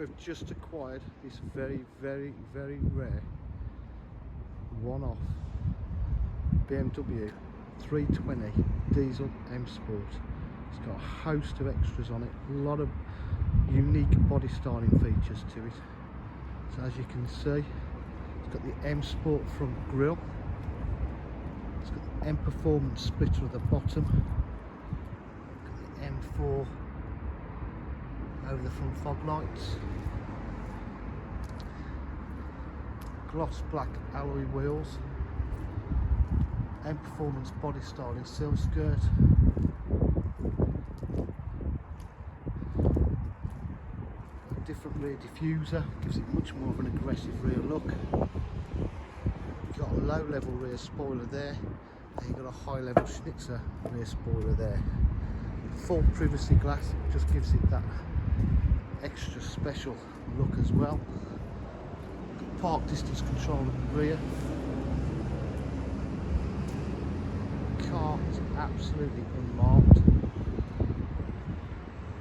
we've just acquired this very rare one-off BMW 320 diesel M Sport. It's got a host of extras on it, a lot of unique body styling features to it. So as you can see, it's got the M Sport front grille, it's got the M Performance splitter at the bottom, got the M4 over the front fog lights, gloss black alloy wheels, M Performance body styling sill skirt, a different rear diffuser, gives it much more of an aggressive rear look. You've got a low level rear spoiler there, and you've got a high level Schnitzer rear spoiler there. Full privacy glass just gives it that extra special look as well. Got park distance control at the rear. Car is absolutely unmarked.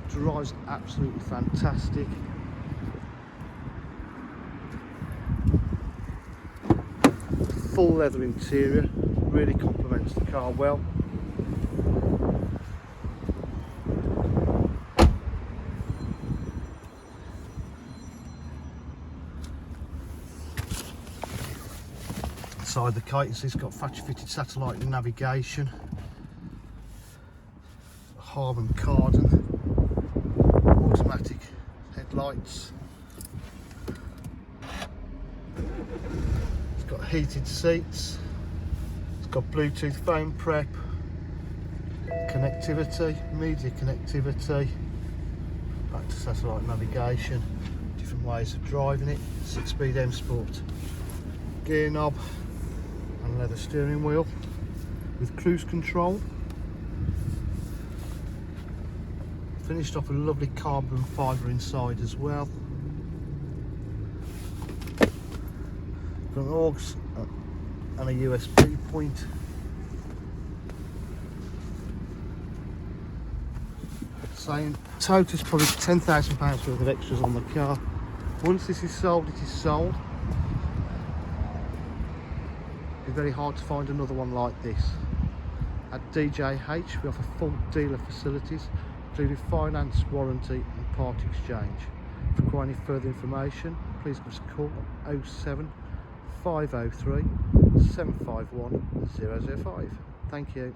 Drives absolutely fantastic. Full leather interior, really complements the car well. Inside the kite, it's got factory fitted satellite navigation, Harman Kardon, automatic headlights. It's got heated seats, it's got Bluetooth phone prep, connectivity, media connectivity, back to satellite navigation, different ways of driving it, 6-speed M Sport, gear knob and leather steering wheel with cruise control. Finished off a lovely carbon fibre inside as well. Got an aux and a USB point. Saying total is probably £10,000 worth of extras on the car. Once this is sold, it is sold. It'd be very hard to find another one like this. At DJH we offer full dealer facilities, including finance, warranty and part exchange. If you require any further information, please give us a call on 07 503 751 005. Thank you.